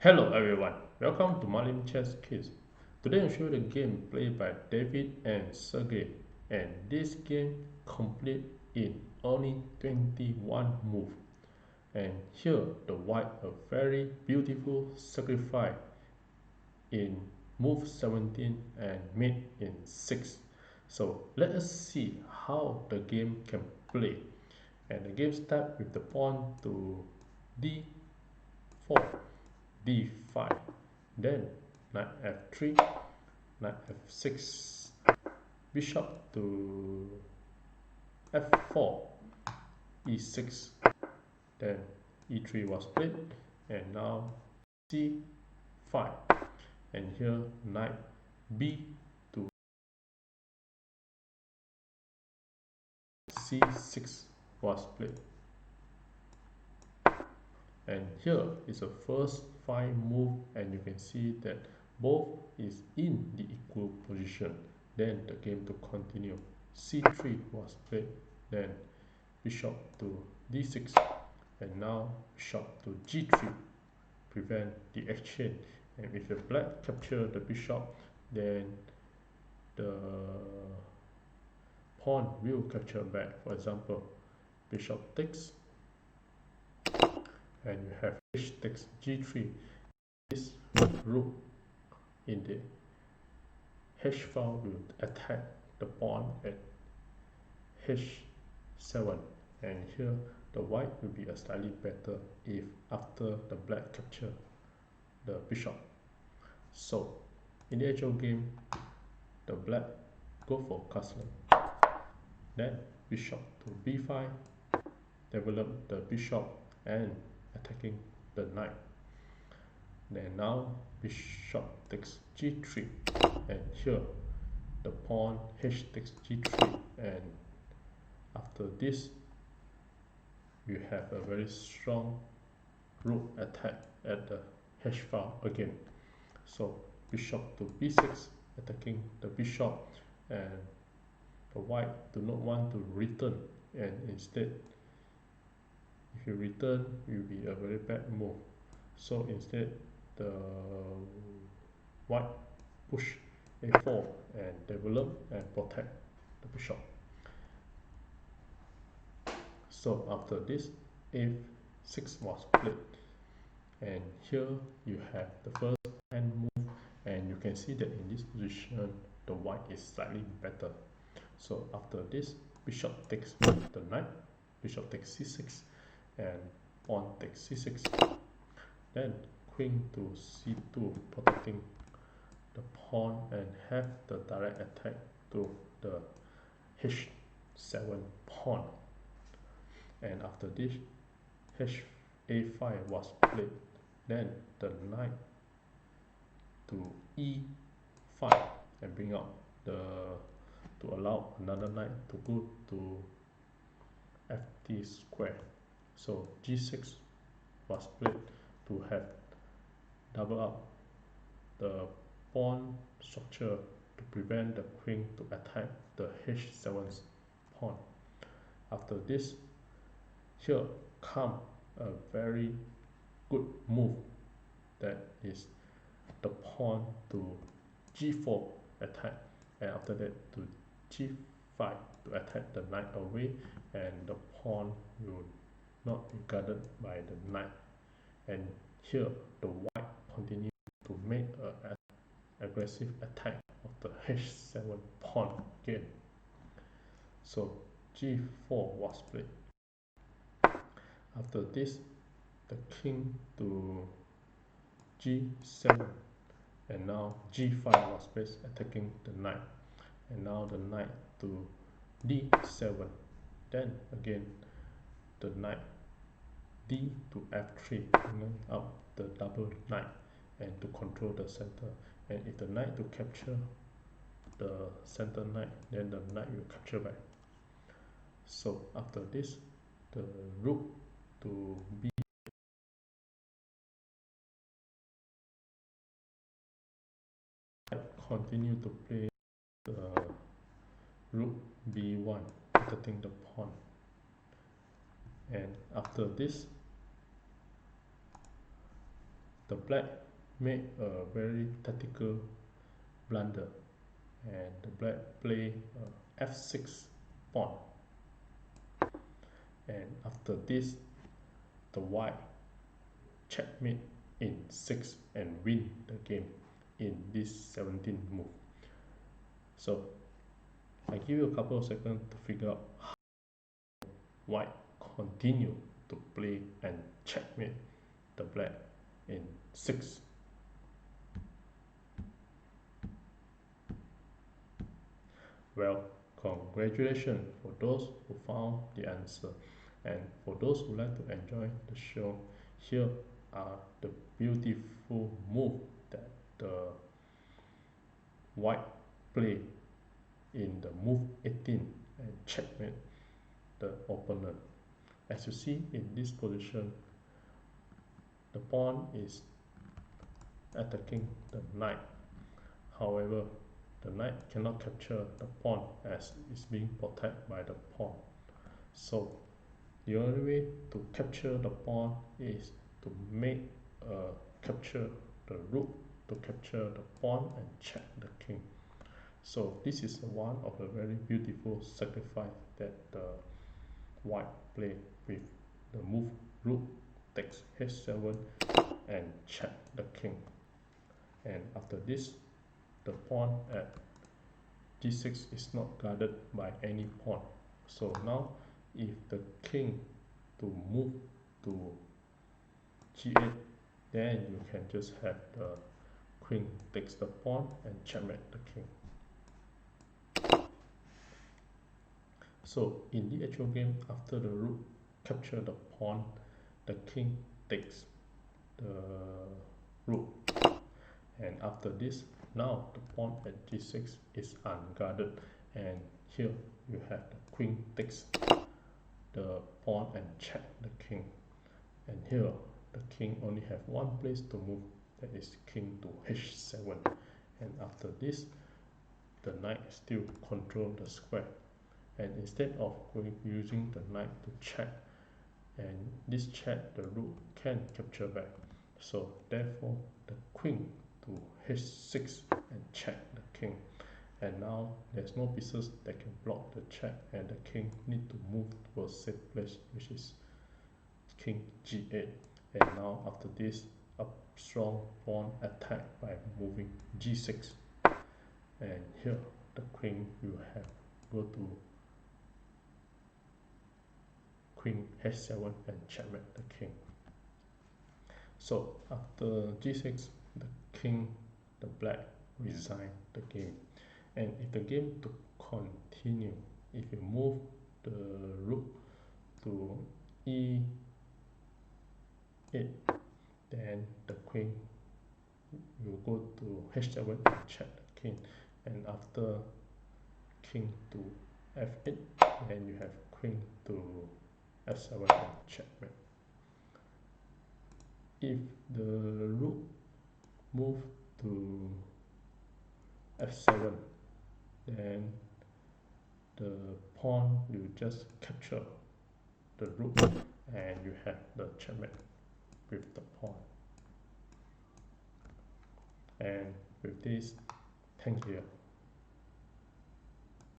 Hello everyone, welcome to Malim Chess Kids. Today I'll show you the game played by David and Sergey, and this game complete in only 21 moves. And here the white a very beautiful sacrifice in move 17 and mate in 6. So let us see how the game can play. And the game starts with the pawn to d4, d5, then knight f3, knight f6, bishop to f4, e6, then e3 was played, and now c5, and here knight b to c6 was played. And here is the first 5 move, and you can see that both is in the equal position. Then the game to continue. c3 was played, then bishop to d6, and now bishop to g3, prevent the exchange. And if the black capture the bishop, then the pawn will capture back. For example, bishop takes, and you have h takes g3. This rook in the h file will attack the pawn at h7, and here the white will be a slightly better if after the black capture the bishop. So in the actual game, the black go for castle, then bishop to b5, develop the bishop and attacking the knight. Then now bishop takes g3, and here the pawn h takes g3, and after this you have a very strong rook attack at the h file again. So bishop to b6, attacking the bishop, and the white do not want to return, and instead if you return it will be a very bad move. So instead the white push a4 and develop and protect the bishop. So after this a6 was played, and here you have the first hand move, and you can see that in this position the white is slightly better. So after this, bishop takes the knight, bishop takes c6, and pawn takes c6, then queen to c2, protecting the pawn and have the direct attack to the h7 pawn. And after this, a5 was played, then the knight to e5 and bring out the to allow another knight to go to ft square. So g6 was played to have double up the pawn structure to prevent the queen to attack the h7 pawn. After this, here come a very good move, that is the pawn to g4 attack, and after that to g5 to attack the knight away, and the pawn will not be guarded by the knight. And here the white continue to make an aggressive attack of the h7 pawn again. So g4 was played. After this, the king to g7, and now g5 was placed, attacking the knight, and now the knight to d7, then again the knight d to f3, bringing up the double knight and to control the center. And if the knight to capture the center knight, then the knight will capture back. So after this, the rook to b continue to play the rook b1, protecting the pawn. And after this, the black made a very tactical blunder, and the black play f6 pawn, and after this the white checkmate in 6 and win the game in this 17th move. So I give you a couple of seconds to figure out how white continue to play and checkmate the black in 6. Well, congratulations for those who found the answer, and for those who like to enjoy the show, here are the beautiful moves that the white play in the move 18 and checkmate the opponent. As you see in this position, the pawn is attacking the knight. However, the knight cannot capture the pawn as it's being protected by the pawn. So the only way to capture the pawn is to make capture the rook to capture the pawn and check the king. So this is one of the very beautiful sacrifice that the white play with the move rook takes h7 and check the king. And after this, the pawn at g6 is not guarded by any pawn. So now if the king to move to g8, then you can just have the queen takes the pawn and checkmate the king. So in the actual game, after the rook capture the pawn, the king takes the rook, and after this, now the pawn at g6 is unguarded, and here you have the queen takes the pawn and check the king, and here the king only have one place to move, that is king to h7, and after this the knight still control the square, and instead of using the knight to check, and this check the rook can capture back, so therefore the queen to h6 and check the king, and now there's no pieces that can block the check, and the king need to move to a safe place, which is king g8, and now after this a strong pawn attack by moving g6, and here the queen you have go to queen h7 and checkmate the king. So after g6, the king, the black, resign the game, and if the game to continue, if you move the rook to e8, then the queen will go to h7 and check the king, and after king to f8, then you have queen to f7 and checkmate. If the rook move to f7, then the pawn will just capture the rook, and you have the checkmate with the pawn. And with this, thank you.